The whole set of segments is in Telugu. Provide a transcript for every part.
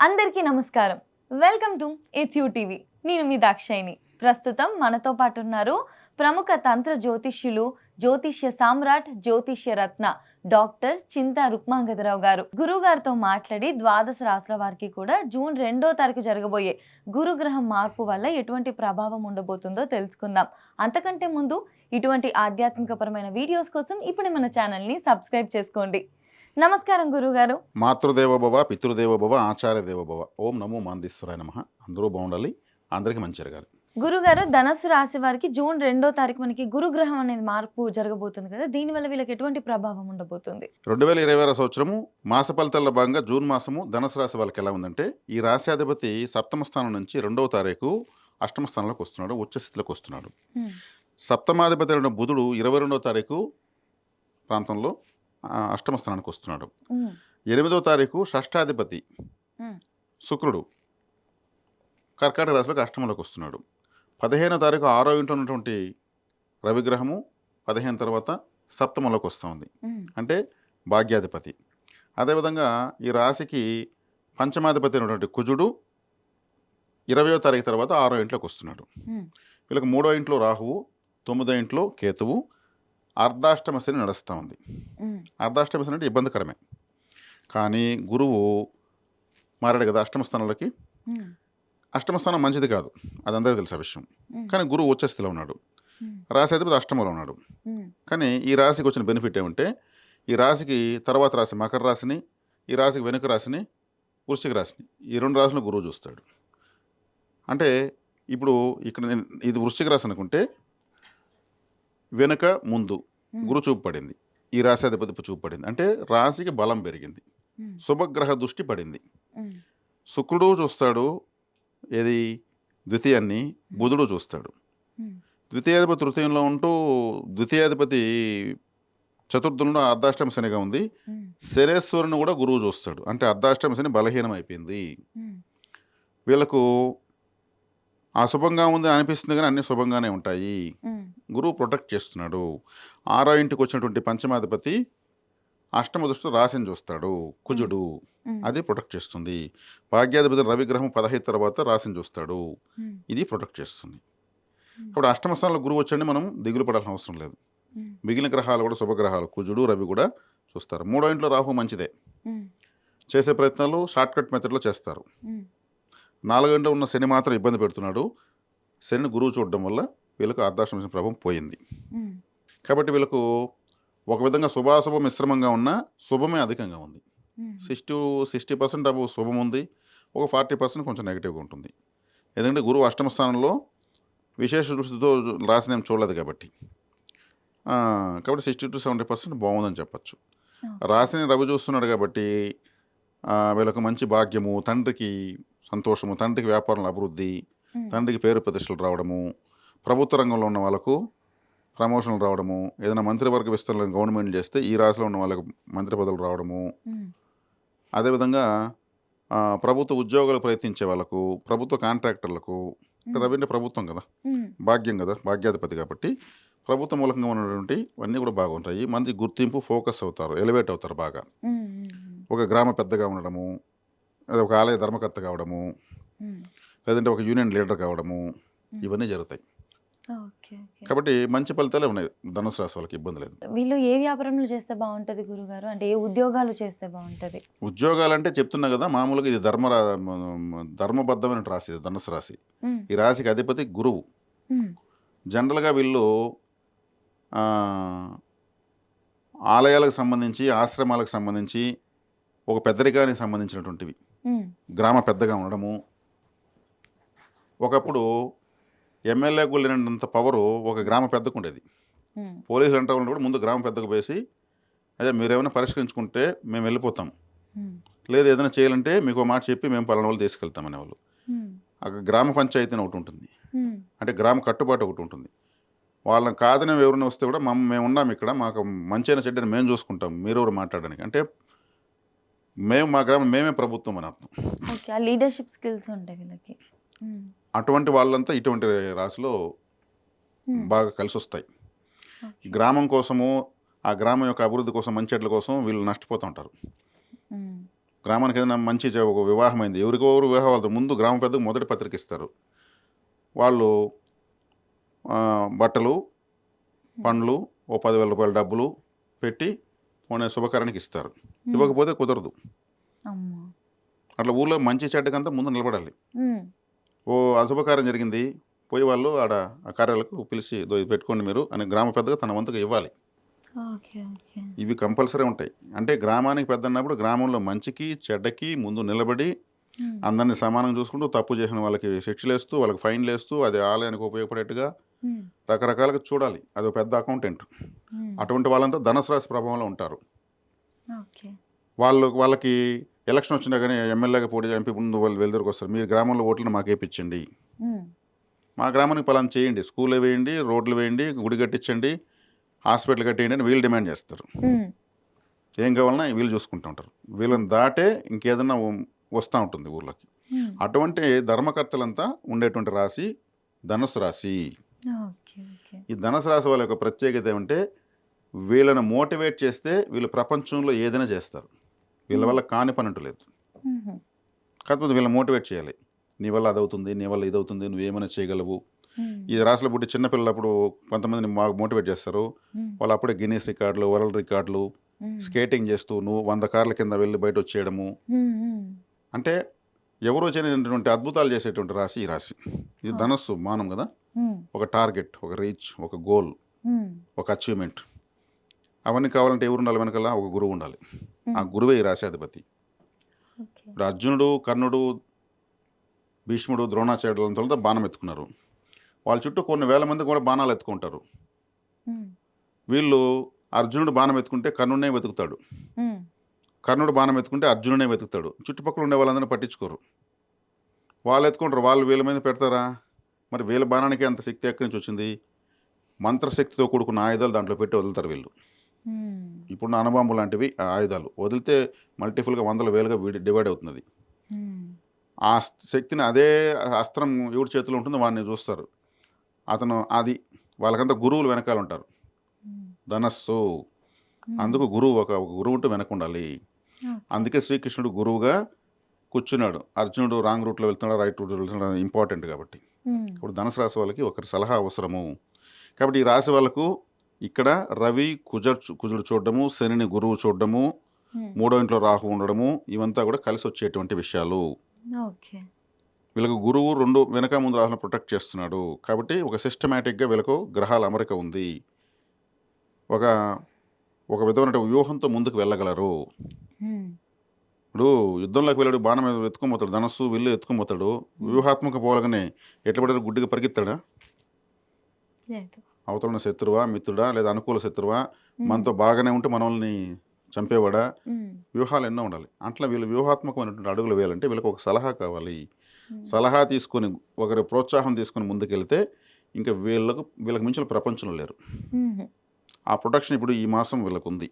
అందరికీ నమస్కారం. Welcome to it's you TV. నేను మీ దాక్షాయిని. ప్రస్తుతం మనతో పాటు ఉన్నారు ప్రముఖ తంత్ర జ్యోతిష్యులు, జ్యోతిష్య సామ్రాట్, జ్యోతిష్య రత్న డాక్టర్ చింతా రుక్మాంగదరావు గారు. గురువు గారితో మాట్లాడి ద్వాదశ రాశుల వారికి కూడా జూన్ 2వ తారీఖు జరగబోయే గురుగ్రహం మార్పు వల్ల ఎటువంటి ప్రభావం ఉండబోతుందో తెలుసుకుందాం. అంతకంటే ముందు ఇటువంటి ఆధ్యాత్మికపరమైన వీడియోస్ కోసం ఇప్పుడు మన ఛానల్ని సబ్స్క్రైబ్ చేసుకోండి. నమస్కారం గురుగారు. మాతృదేవోభవ, పితృదేవోభవ, ఆచార్య దేవోభవ. ఓం నమో మాందేశ్వరాయ నమః. అందరూ బాగుండాలి, అందరికీ మంచి జరగాలి. గురుగారు, ధనస్సు రాశి వారికి జూన్ 2వ తారీఖు మనకి గురుగ్రహం అనేది మార్పు జరగబోతుంది కదా, దీనివల్ల వీళ్ళకి ఎటువంటి ప్రభావం ఉండబోతుంది? 2026 సంవత్సరము మాస ఫలితాల్లో భాగంగా జూన్ మాసము ధనుసు రాశి వాళ్ళకి ఎలా ఉందంటే, ఈ రాశ్యాధిపతి సప్తమ స్థానం నుంచి 2వ తారీఖు అష్టమ స్థానంలోకి వస్తున్నాడు, ఉచ్చస్థితిలోకి వస్తున్నాడు. సప్తమాధిపతి అయిన బుధుడు 22వ తారీఖు ప్రాంతంలో అష్టమ స్థానానికి వస్తున్నాడు. 8వ తారీఖు షష్టాధిపతి శుక్రుడు కర్కాటక రాశిలోకి అష్టమంలోకి వస్తున్నాడు. 15వ తారీఖు 6వ ఇంట్లో ఉన్నటువంటి రవిగ్రహము 15 తర్వాత సప్తమంలోకి వస్తుంది, అంటే భాగ్యాధిపతి. అదేవిధంగా ఈ రాశికి పంచమాధిపతి అయినటువంటి కుజుడు 20వ తారీఖు తర్వాత 6వ ఇంట్లోకి వస్తున్నాడు. వీళ్ళకి 3వ ఇంట్లో రాహువు, 9వ ఇంట్లో కేతువు, అర్ధాష్టమ శని నడుస్తూ ఉంది. అర్ధాష్టమ శని అంటే ఇబ్బందికరమే, కానీ గురువు మారాడు కదా అష్టమ స్థానంలోకి. అష్టమ స్థానం మంచిది కాదు, అది అందరికీ తెలిసే విషయం. కానీ గురువు ఉచ్చస్థితిలో ఉన్నాడు, రాశి అధిపతి అష్టమంలో ఉన్నాడు. కానీ ఈ రాశికి వచ్చిన బెనిఫిట్ ఏమంటే, ఈ రాశికి తర్వాత రాశి మకర రాశిని, ఈ రాశికి వెనుక రాశిని, వృశ్చిక రాశిని, ఈ 2 రాశులను గురువు చూస్తాడు. అంటే ఇప్పుడు ఇక్కడ ఇది వృశ్చిక రాశి అనుకుంటే వెనుక ముందు గురు చూపు పడింది, ఈ రాశి అధిపతి చూపు పడింది, అంటే రాశికి బలం పెరిగింది, శుభగ్రహ దృష్టి పడింది. శుక్రుడు చూస్తాడు ఏది ద్వితీయాన్ని, బుధుడు చూస్తాడు. ద్వితీయాధిపతి తృతీయంలో ఉంటూ ద్వితీయాధిపతి చతుర్థంలో అర్ధాష్టమ శనిగా ఉంది. శనేశ్వరుని కూడా గురువు చూస్తాడు, అంటే అర్ధాష్టమ శని బలహీనం అయిపోయింది. వీళ్ళకు అశుభంగా ఉంది అనిపిస్తుంది, కానీ అన్ని శుభంగానే ఉంటాయి. గురువు ప్రొటెక్ట్ చేస్తున్నాడు. 6వ ఇంటికి వచ్చినటువంటి పంచమాధిపతి అష్టమ దృష్టి రాశిని చూస్తాడు, కుజుడు, అది ప్రొటెక్ట్ చేస్తుంది. భాగ్యాధిపతి రవిగ్రహం 15 తర్వాత రాశిని చూస్తాడు, ఇది ప్రొటెక్ట్ చేస్తుంది. ఇప్పుడు అష్టమ స్థానంలో గురువు వచ్చండి, మనం దిగులు పడాల్సిన అవసరం లేదు. మిగిలిన గ్రహాలు కూడా శుభగ్రహాలు కుజుడు రవి కూడా చూస్తారు. 3వ ఇంట్లో రాహు మంచిదే, చేసే ప్రయత్నాలు షార్ట్ కట్ మెథడ్లో చేస్తారు. 4వ ఇంట్లో ఉన్న శని మాత్రం ఇబ్బంది పెడుతున్నాడు. శనిని గురువు చూడడం వల్ల వీళ్ళకు అర్ధాష్టమ శని ప్రభావం పోయింది. కాబట్టి వీళ్ళకు ఒక విధంగా శుభాశుభ మిశ్రమంగా ఉన్న శుభమే అధికంగా ఉంది. 60% అబు శుభం ఉంది, ఒక 40% కొంచెం నెగిటివ్గా ఉంటుంది. ఎందుకంటే గురువు అష్టమ స్థానంలో విశేష దృష్టితో రాశిని ఏం చూడలేదు కాబట్టి 60 to 70% బాగుందని చెప్పచ్చు. రాశిని రవి చూస్తున్నాడు కాబట్టి వీళ్ళకు మంచి భాగ్యము, తండ్రికి సంతోషము, తండ్రికి వ్యాపారంలో అభివృద్ధి, తండ్రికి పేరు ప్రతిష్టలు రావడము, ప్రభుత్వ రంగంలో ఉన్న వాళ్ళకు ప్రమోషన్లు రావడము, ఏదైనా మంత్రివర్గ విస్తరణ గవర్నమెంట్ చేస్తే ఈ రాశిలో ఉన్న వాళ్ళకు మంత్రి పదవులు రావడము, అదేవిధంగా ప్రభుత్వ ఉద్యోగాలు ప్రయత్నించే వాళ్ళకు, ప్రభుత్వ కాంట్రాక్టర్లకు, రవి అంటే ప్రభుత్వం కదా, భాగ్యం కదా, భాగ్యాధిపతి కాబట్టి ప్రభుత్వ మూలకంగా ఉన్నటువంటి అన్నీ కూడా బాగుంటాయి. మంచి గుర్తింపు, ఫోకస్ అవుతారు, ఎలివేట్ అవుతారు బాగా. ఒక గ్రామ పెద్దగా ఉండడము, అదే ఒక ఆలయ ధర్మకర్త కావడము, లేదంటే ఒక యూనియన్ లీడర్ కావడము, ఇవన్నీ జరుగుతాయి. కాబట్టి మంచి ఫలితాలే ఉన్నాయి ధనుసు రాశి వాళ్ళకి, ఇబ్బంది లేదు. వీళ్ళు ఏ వ్యాపారంలో చేస్తే బాగుంటది గురుగారు, అంటే ఏ ఉద్యోగాలు చేస్తే బాగుంటది? ఉద్యోగాలు అంటే చెప్తున్నా కదా, మామూలుగా ఇది ధర్మబద్ధమైన రాశి, ఇది ధనుసు రాశి. ఈ రాశికి అధిపతి గురువు. జనరల్గా వీళ్ళు ఆలయాలకు సంబంధించి, ఆశ్రమాలకు సంబంధించి, ఒక పెద్దరికానికి సంబంధించినటువంటివి, గ్రామ పెద్దగా ఉండడము. ఒకప్పుడు ఎమ్మెల్యేకు లేనంత పవరు ఒక గ్రామ పెద్దకు ఉండేది. పోలీసులు అంటే వాళ్ళు కూడా ముందు గ్రామ పెద్దకు వేసి, అదే మీరేమైనా పరిష్కరించుకుంటే మేము వెళ్ళిపోతాం, లేదు ఏదైనా చేయాలంటే మీకు మాట చెప్పి మేము పలానా వాళ్ళు తీసుకెళ్తాం అనేవాళ్ళు. అక్కడ గ్రామ పంచాయతీ అని ఒకటి ఉంటుంది, అంటే గ్రామ కట్టుబాటు ఒకటి ఉంటుంది. వాళ్ళని కాదని ఎవరైనా వస్తే కూడా మేము ఉన్నాం ఇక్కడ, మాకు మంచైన చెడ్డని మేము చూసుకుంటాం, మీరెవరు మాట్లాడడానికి, అంటే మా గ్రామం మేమే ప్రభుత్వం అని అర్థం. లీడర్షిప్ స్కిల్స్ ఉంటాయి వీళ్ళకి. అటువంటి వాళ్ళంతా ఇటువంటి రాశిలో బాగా కలిసి వస్తాయి. గ్రామం కోసము, ఆ గ్రామం యొక్క అభివృద్ధి కోసం, మంచి చెట్ల కోసం వీళ్ళు నష్టపోతూ ఉంటారు. గ్రామానికి ఏదైనా మంచి ఒక వివాహం అయింది, ఎవరికొవరు వివాహం అవుతుంది, ముందు గ్రామ పెద్దకు మొదటి పత్రిక ఇస్తారు. వాళ్ళు బట్టలు, పండ్లు, ఓ 10,000 రూపాయల డబ్బులు పెట్టి మన శుభకార్యానికి ఇస్తారు. ఇవ్వకపోతే కుదరదు. అమ్మా. అట్లా ఊళ్ళో మంచి చెడ్డకంతా ముందు నిలబడాలి. ఉమ్. ఓ అశుభకార్యం జరిగింది, పోయి వాళ్ళు ఆడ ఆ కార్యాలకు పిలిచి ఇది పెట్టుకోండి మీరు అని గ్రామ పెద్దగా తన వంతుగా ఇవ్వాలి. Okay okay. ఇవి కంపల్సరీ ఉంటాయి. అంటే గ్రామానికి పెద్ద అన్నప్పుడు గ్రామంలో మంచికి చెడ్డకి ముందు నిలబడి అందరినీ సమానంగా చూసుకుంటూ, తప్పు చేసిన వాళ్ళకి శిక్షలు వేస్తూ, వాళ్ళకి ఫైన్లు వేస్తూ, అది ఆలయానికి ఉపయోగపడేట్టుగా రకరకాలుగా చూడాలి. అది ఒక పెద్ద అకౌంటెంట్. అటువంటి వాళ్ళంతా ధనుసు రాశి ప్రభావంలో ఉంటారు. ఓకే. వాళ్ళకి ఎలక్షన్ వచ్చినా కానీ ఎమ్మెల్యేగా పోటీ ఎంపీ ముందు వాళ్ళు వెళ్దరికి వస్తారు, మీరు గ్రామంలో ఓట్లను మాకు వేయించండి, మా గ్రామానికి పలానా చేయండి, స్కూల్ వేయండి, రోడ్లు వేయండి, గుడి కట్టించండి, హాస్పిటల్ కట్టేయండి అని వీళ్ళు డిమాండ్ చేస్తారు. ఏం కావాలన్నా వీళ్ళు చూసుకుంటూ ఉంటారు. వీళ్ళని దాటే ఇంకేదన్నా వస్తూ ఉంటుంది ఊర్లోకి. అటువంటి ధర్మకర్తలంతా ఉండేటువంటి రాశి ధనుసు రాశి. ఈ ధనుసు రాశి వాళ్ళ యొక్క ప్రత్యేకత ఏమంటే, వీళ్ళని మోటివేట్ చేస్తే వీళ్ళు ప్రపంచంలో ఏదైనా చేస్తారు. వీళ్ళ వల్ల కాని పని అంటూ లేదు. కాకపోతే వీళ్ళని మోటివేట్ చేయాలి. నీ వల్ల అది అవుతుంది, నీ వల్ల ఇది అవుతుంది, నువ్వేమైనా చేయగలవు. ఈ రాశిలో పుట్టి చిన్నపిల్లలప్పుడు కొంతమందిని బాగా మోటివేట్ చేస్తారు. వాళ్ళు అప్పుడే గిన్నీస్ రికార్డులు, వరల్డ్ రికార్డులు, స్కేటింగ్ చేస్తూ నువ్వు 100 కార్ల కింద వెళ్ళి బయట వచ్చేయడము. అంటే ఎవరో చేయనటువంటి అద్భుతాలు చేసేటువంటి రాశి ఈ రాశి. ఇది ధనస్సు మానం కదా. ఒక టార్గెట్, ఒక రీచ్, ఒక గోల్, ఒక అచీవ్మెంట్, అవన్నీ కావాలంటే ఎవరు ఉండాలి? వెనకాల ఒక గురువు ఉండాలి. ఆ గురువే ఈ రాశి అధిపతి. ఇప్పుడు అర్జునుడు, కర్ణుడు, భీష్ముడు, ద్రోణాచార్యులంతా బాణం ఎత్తుకున్నారు. వాళ్ళ చుట్టూ కొన్ని వేల మంది కూడా బాణాలు ఎత్తుకుంటారు. వీళ్ళు అర్జునుడు బాణం ఎత్తుకుంటే కర్ణుడినే వెతుకుతాడు, కర్ణుడు బాణం ఎత్తుకుంటే అర్జునుడే వెతుకుతాడు. చుట్టుపక్కల ఉండే వాళ్ళందరినీ పట్టించుకోరు. వాళ్ళు ఎత్తుకుంటారు, వాళ్ళు వీళ్ళ మీద పెడతారా? మరి వీళ్ళ బాణానికి అంత శక్తి ఎక్కడి నుంచి వచ్చింది? మంత్రశక్తితో కూడుకున్న ఆయుధాలు దాంట్లో పెట్టి వదులుతారు వీళ్ళు. ఇప్పుడు అణుబాంబు లాంటివి ఆ ఆయుధాలు వదిలితే మల్టిపుల్గా 100,000గా డివైడ్ అవుతుంది. ఆ శక్తిని, అదే అస్త్రం ఎవరి చేతిలో ఉంటుందో వాడిని చూస్తారు. అతను అది వాళ్ళకంతా గురువులు వెనకాల ఉంటారు. ధనస్సు, అందుకు గురువు, ఒక గురువు ఉంటూ వెనక ఉండాలి. అందుకే శ్రీకృష్ణుడు గురువుగా కూర్చున్నాడు. అర్జునుడు రాంగ్ రూట్లో వెళ్తున్నాడు, రైట్ రూట్లో వెళ్తున్నాడు, ఇంపార్టెంట్ కాబట్టి. ఇప్పుడు ధనుసు రాశి వాళ్ళకి ఒకరి సలహా అవసరము. కాబట్టి ఈ రాశి వాళ్ళకు ఇక్కడ రవి కుజుడు చూడడము, శనిని గురువు చూడడము, 3వ ఇంట్లో రాహు ఉండడము, ఇవంతా కూడా కలిసి వచ్చేటువంటి విషయాలు. వీళ్ళకు గురువు 2 వెనక ముందు రాహులను ప్రొటెక్ట్ చేస్తున్నాడు. కాబట్టి ఒక సిస్టమేటిక్గా వీళ్ళకు గ్రహాల అమరిక ఉంది. ఒక విధమైన వ్యూహంతో ముందుకు వెళ్ళగలరు. ఇప్పుడు యుద్ధంలోకి వెళ్ళాడు, బాణం మీద ఎత్తుకోపోతాడు, ధనస్సు విల్లు ఎత్తుకోపోతాడు, వ్యూహాత్మక పోలగానే ఎట్లా పడితే గుడ్డిగా పరిగెత్తాడా? అవతల శత్రువా, మిత్రుడా, లేదా అనుకూల శత్రువా, మనతో బాగానే ఉంటే మనల్ని చంపేవాడా? వ్యూహాలు ఎన్నో ఉండాలి. అట్లా వీళ్ళు వ్యూహాత్మకమైనటువంటి అడుగులు వేయాలంటే వీళ్ళకి ఒక సలహా కావాలి. సలహా తీసుకొని, ఒకరి ప్రోత్సాహం తీసుకొని ముందుకెళ్తే ఇంకా వీళ్ళకు మించిన ప్రపంచంలో లేరు. ఆ ప్రొటెక్షన్ ఇప్పుడు ఈ మాసం వీళ్ళకు ఉంది.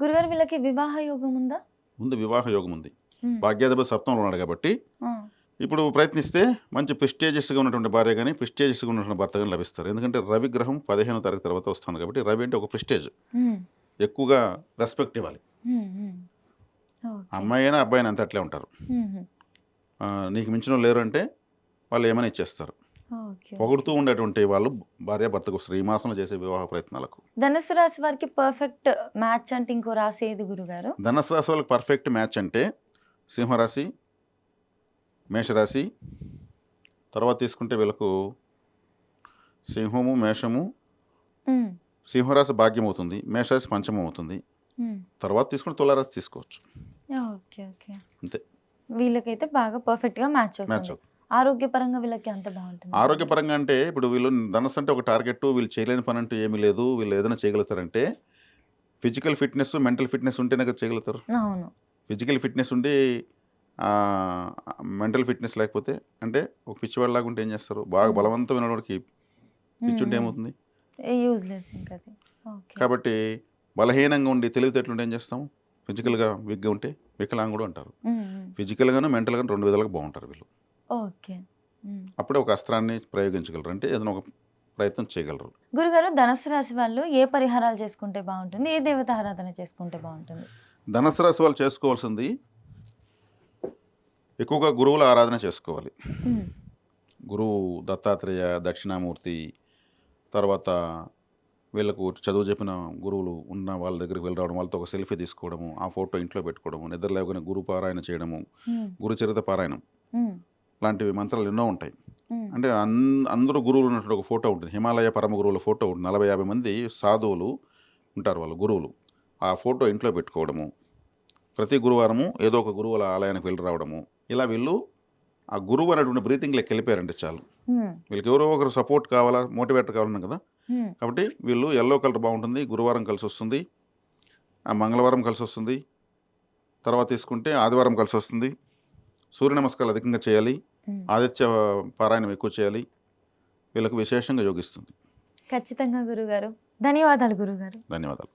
గురుగారు, వీళ్ళకి వివాహ యోగం ఉందా? ముందు వివాహ యోగం ఉంది. భాగ్యాధిపతి సప్తమంలో ఉన్నాడు కాబట్టి ఇప్పుడు ప్రయత్నిస్తే మంచి ప్రెస్టేజియస్గా ఉన్నటువంటి భార్య కానీ, ప్రెస్టేజియస్గా ఉన్నటువంటి భర్త కానీ లభిస్తారు. ఎందుకంటే రవి గ్రహం 15వ తారీఖు తర్వాత వస్తుంది కాబట్టి, రవి అంటే ఒక ప్రెస్టేజ్, ఎక్కువగా రెస్పెక్ట్ ఇవ్వాలి. అమ్మాయి అయినా అబ్బాయి అయినా అంత అట్లే ఉంటారు. నీకు మించిన లేరు అంటే వాళ్ళు ఏమైనా ఇచ్చేస్తారు. పొగుడుతూ ఉండేటువంటి వాళ్ళు భార్య భర్తకు వస్తారు ఈ మాసంలో చేసే వివాహ ప్రయత్నాలకు. ధనుసు రాశి వారికి పర్ఫెక్ట్ మ్యాచ్ అంటే ఇంకో రాశి ఏది గురుగారు? ధనుసు రాశి వాళ్ళకి పర్ఫెక్ట్ మ్యాచ్ అంటే సింహరాశి, మేషరాశి, తర్వాత తీసుకుంటే వీళ్ళకు సింహము, మేషము, సింహరాశి భాగ్యం అవుతుంది, మేషరాశి పంచమం అవుతుంది. తర్వాత తీసుకుంటే తులారాశి తీసుకోవచ్చు. అంతే. వీళ్ళకైతే బాగా పర్ఫెక్ట్ గా మ్యాచ్ అవుతుంది. ఆరోగ్యపరంగా వీళ్ళకి అంత బాగుంటుంది. ఆరోగ్యపరంగా అంటే ఇప్పుడు వీళ్ళు ధనుసు అంటే ఒక టార్గెట్, వీళ్ళు చేయలేని పని అంటూ ఏమీ లేదు. వీళ్ళు ఏదైనా చేయగలుగుతారంటే ఫిజికల్ ఫిట్నెస్, మెంటల్ ఫిట్నెస్ ఉంటేనే కదా చేయగలుగుతారు. అవును. ఫిజికల్ ఫిట్నెస్ ఉండి మెంటల్ ఫిట్నెస్ లేకపోతే, అంటే ఒక పిచ్చివాడిలాగా ఉంటే ఏం చేస్తారు? బాగా బలవంతమైన వాడికి పిచ్చి ఉంటే ఏమవుతుంది? యూజ్లెస్. కాబట్టి బలహీనంగా ఉండి తెలివితేటలుంటే ఏం చేస్తాము? ఫిజికల్గా వీక్గా ఉంటే వికలాంగుడు అంటారు. ఫిజికల్గాను మెంటల్గాను 2 విధాలుగా బాగుంటారు వీళ్ళు. అప్పుడే ఒక అస్త్రాన్ని ప్రయోగించగలరు, అంటే ఏదైనా ఒక ప్రయత్నం చేయగలరు. గురుగారు, ధనుసు రాశి వాళ్ళు ఏ పరిహారాలు చేసుకుంటే బాగుంటుంది, ఏ దేవత ఆరాధన చేసుకుంటే బాగుంటుంది? ధనుసు రాశి వాళ్ళు చేసుకోవాల్సింది ఎక్కువగా గురువుల ఆరాధన చేసుకోవాలి. ఉమ్, గురువు దత్తాత్రేయ, దక్షిణామూర్తి, తర్వాత వీళ్ళకు చదువు చెప్పిన గురువులు ఉన్న వాళ్ళ దగ్గరికి వెళ్ళి రావడం, వాళ్ళతో ఒక సెల్ఫీ తీసుకోవడము, ఆ ఫోటో ఇంట్లో పెట్టుకోవడము, నిద్ర లేవగానే గురు పారాయణ చేయడము, ఉమ్, గురుచరిత పారాయణం ఉమ్, లాంటివి మంత్రాలు ఎన్నో ఉంటాయి. ఉమ్, అంటే అందరూ గురువులు ఉన్నటువంటి ఒక ఫోటో ఉంటుంది. హిమాలయ పరమ గురువుల ఫోటో ఉంటుంది. 40-50 మంది సాధువులు ఉంటారు, వాళ్ళు గురువులు. ఆ ఫోటో ఇంట్లో పెట్టుకోవడము, ప్రతి గురువారము ఏదో ఒక గురువుల ఆలయానికి వెళ్ళి రావడము, ఇలా వీళ్ళు ఆ గురువు అనేటువంటి బ్రీతింగ్లోకి వెళ్ళిపోయారంటే చాలు. ఉమ్, వీళ్ళకి ఎవరో ఒకరు సపోర్ట్ కావాలా, మోటివేటర్ కావాలన్నాం కదా. ఉమ్, కాబట్టి వీళ్ళు ఎల్లో కలర్ బాగుంటుంది, గురువారం కలిసి వస్తుంది, ఆ మంగళవారం కలిసి వస్తుంది, తర్వాత తీసుకుంటే ఆదివారం కలిసి వస్తుంది. సూర్య నమస్కారాలు అధికంగా చేయాలి, ఉమ్. ఆదిత్య పారాయణం ఎక్కువ చేయాలి, వీళ్ళకు విశేషంగా యోగిస్తుంది. ఖచ్చితంగా గురుగారు. ధన్యవాదాలు గురుగారు. ధన్యవాదాలు.